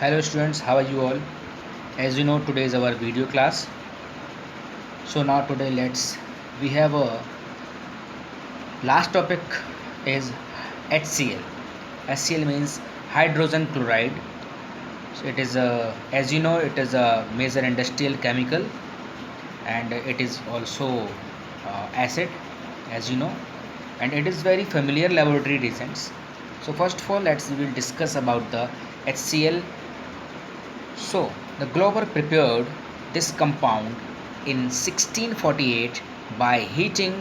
Hello students, how are you all? As you know, today is our video class. So now today we have a last topic is HCl. HCl means hydrogen chloride. So it is as you know, it is a major industrial chemical, and it is also acid, as you know, and it is very familiar laboratory results. So first of all, we will discuss about the HCl. So, the Glover prepared this compound in 1648 by heating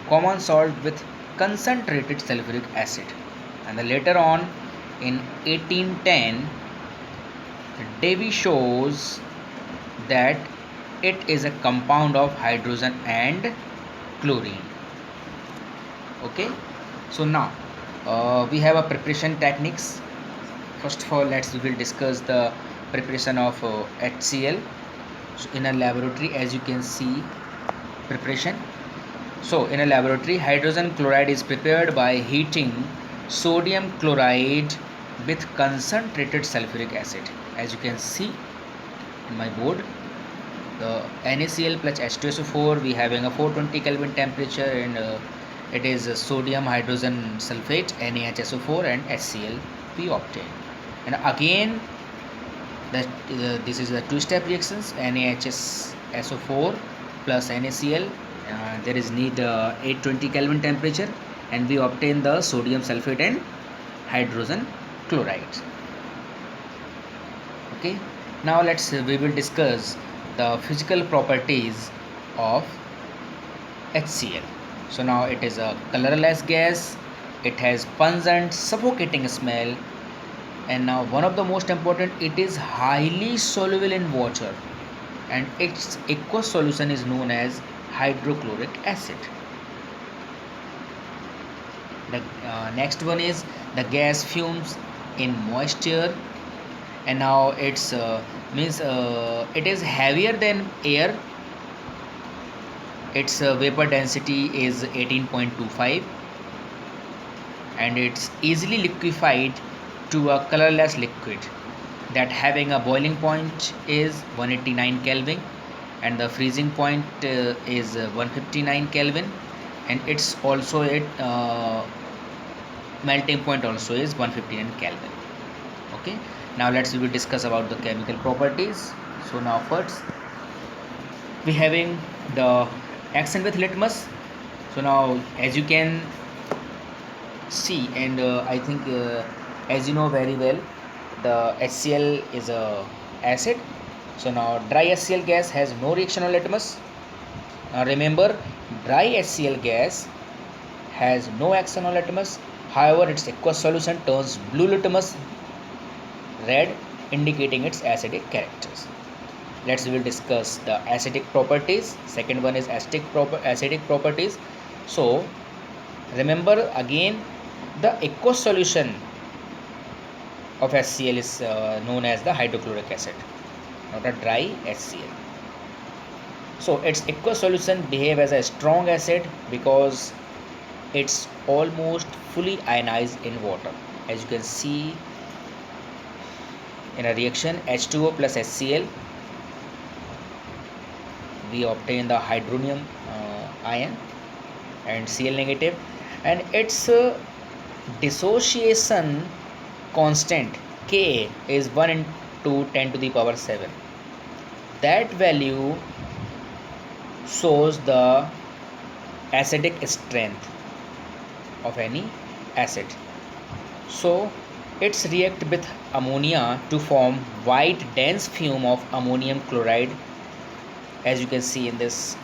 common salt with concentrated sulfuric acid. And then later on in 1810, Davy shows that it is a compound of hydrogen and chlorine. Okay, so now we have a preparation techniques. First of all, we will discuss the preparation of HCl. So in a laboratory, as you can see, preparation. So in a laboratory, hydrogen chloride is prepared by heating sodium chloride with concentrated sulfuric acid. As you can see in my board, the NaCl plus H2SO4, we having a 420 Kelvin temperature, and it is sodium hydrogen sulfate NaHSO4 and HCl we obtain. And again, this is the two-step reactions NaHSO4 plus NaCl. There is need 820 Kelvin temperature, and we obtain the sodium sulfate and hydrogen chloride. Okay, now we will discuss the physical properties of HCl. So now it is a colorless gas. It has pungent, suffocating smell, and now one of the most important, it is highly soluble in water, and its aqueous solution is known as hydrochloric acid. The next one is the gas fumes in moisture, and now it's means it is heavier than air. Its vapor density is 18.25, and it's easily liquefied to a colorless liquid that having a boiling point is 189 Kelvin, and the freezing point is 159 Kelvin, and it's also melting point also is 159 Kelvin. Okay, now we will discuss about the chemical properties. So now first we having the action with litmus. So now as you can see, and I think as you know very well, the HCl is a acid. So now dry HCl gas has no reaction on litmus. Now remember, dry HCl gas has no action on litmus. However, its aqueous solution turns blue litmus red, indicating its acidic characters. We will discuss the acidic properties. Second one is acidic properties. So remember again, the aqueous solution of HCl is known as the hydrochloric acid, not a dry HCl. So its aqueous solution behave as a strong acid because it's almost fully ionized in water. As you can see in a reaction H2O plus HCl, we obtain the hydronium ion and Cl negative, and its dissociation constant Ka is 1 into 10 to the power 7. That value shows the acidic strength of any acid. So it's react with ammonia to form white dense fume of ammonium chloride. As you can see in this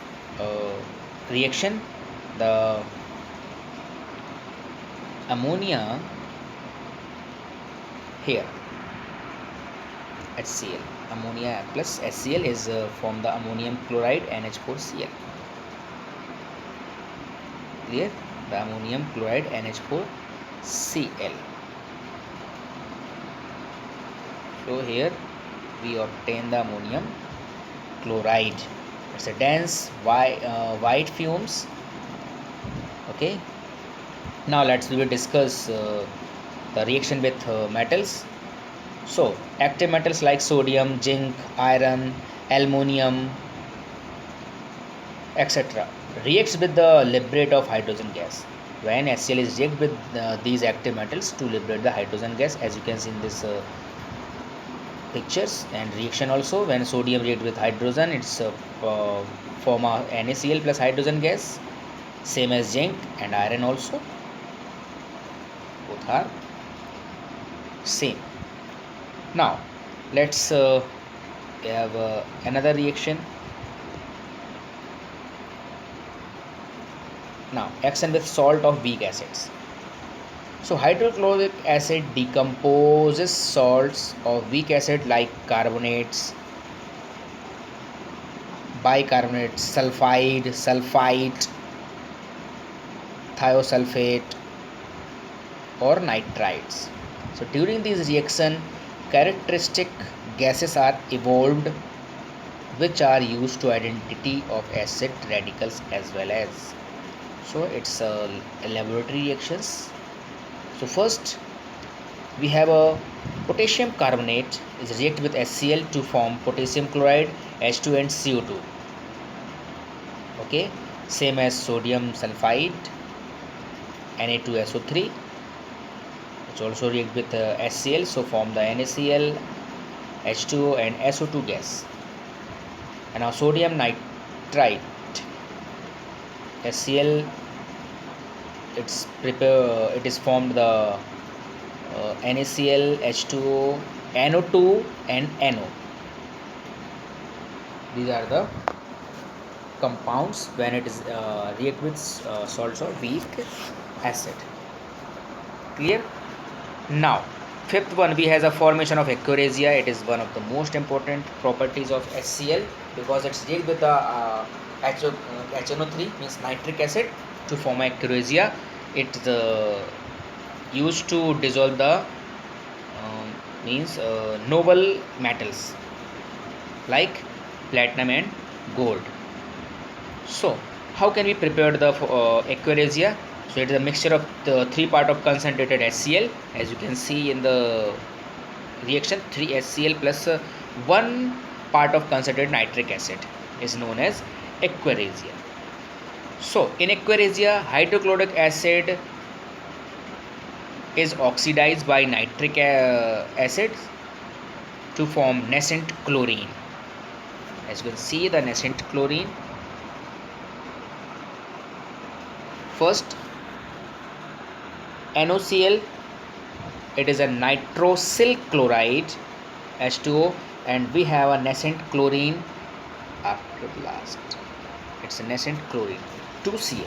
reaction, the ammonia here HCl, ammonia plus HCl is from the ammonium chloride NH4Cl. Clear? The ammonium chloride NH4Cl. So here we obtain the ammonium chloride. It's a dense white fumes. Okay, now we will discuss the reaction with metals. So active metals like sodium, zinc, iron, aluminum, etc. reacts with the liberate of hydrogen gas. When HCl is react with these active metals to liberate the hydrogen gas, as you can see in this pictures. And reaction also, when sodium react with hydrogen, it's form a NaCl plus hydrogen gas, same as zinc and iron also, both are same. Now let's have another reaction. Now action with salt of weak acids. So hydrochloric acid decomposes salts of weak acid like carbonates, bicarbonate, sulfite, thiosulfate, or nitrites. So during this reaction, characteristic gases are evolved which are used to identity of acid radicals as well as. So it's a laboratory reactions. So first we have a potassium carbonate is react with HCl to form potassium chloride, H2 and CO2. Okay, same as sodium sulfide, Na2SO3, which also react with HCl, so form the NaCl, H2O and SO2 gas. And now sodium nitrite, HCl, it is formed the NaCl, H2O, NO2 and NO. These are the compounds when it is react with salts of weak acid. Clear? Now fifth one, we has a formation of aquaresia. It is one of the most important properties of HCl because it's react with the HNO3 means nitric acid to form aquaresia. It used to dissolve the means noble metals like platinum and gold. So how can we prepare the aquaresia? So it is a mixture of the 3 part of concentrated HCl, as you can see in the reaction, 3 HCl plus 1 part of concentrated nitric acid is known as aquaresia. So in aquaresia, hydrochloric acid is oxidized by nitric acid to form nascent chlorine. As you can see the nascent chlorine. First NOCl, it is a nitrosyl chloride, H2O, and we have a nascent chlorine after the last. It's a nascent chlorine, 2Cl.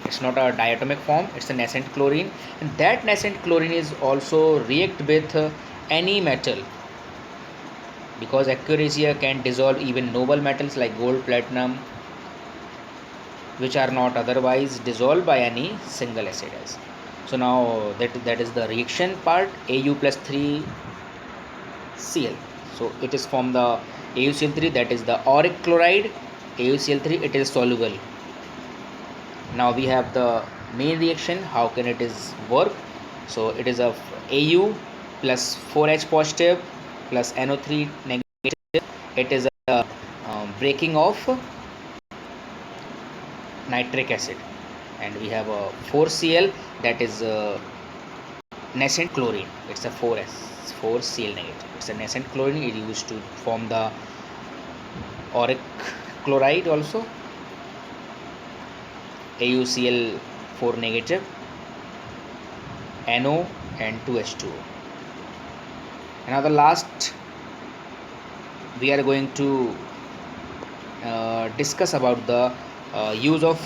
It's not a diatomic form, it's a nascent chlorine, and that nascent chlorine is also react with any metal because aquaresia can dissolve even noble metals like gold, platinum, which are not otherwise dissolved by any single acid. So now that is the reaction part, Au plus 3Cl. So it is from the AuCl3, that is the auric chloride, AuCl3, it is soluble. Now we have the main reaction, how can it is work? So it is of Au plus 4H positive plus NO3 negative. It is a breaking of nitric acid, and we have a 4Cl, that is nascent chlorine. It's a 4Cl negative. It's a nascent chlorine. It used to form the auric chloride also, AuCl4 negative, NO and 2H2O. And now the last we are going to discuss about the use of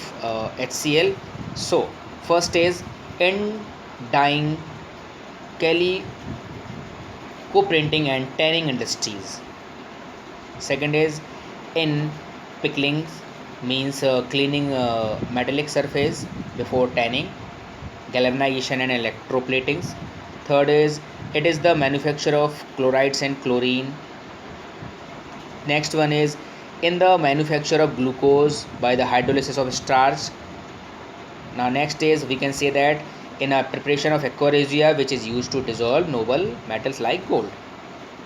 HCl. So first is in dyeing, co-printing and tanning industries. Second is in pickling, means cleaning metallic surface before tanning, galvanization and electroplatings. Third is it is the manufacture of chlorides and chlorine. Next one is in the manufacture of glucose by the hydrolysis of starch. Now next is we can say that in a preparation of aquaresia, which is used to dissolve noble metals like gold.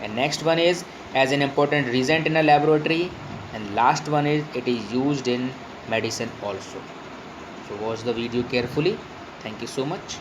and next one is as an important reagent in a laboratory, and last one is it is used in medicine also. So watch the video carefully. Thank you so much.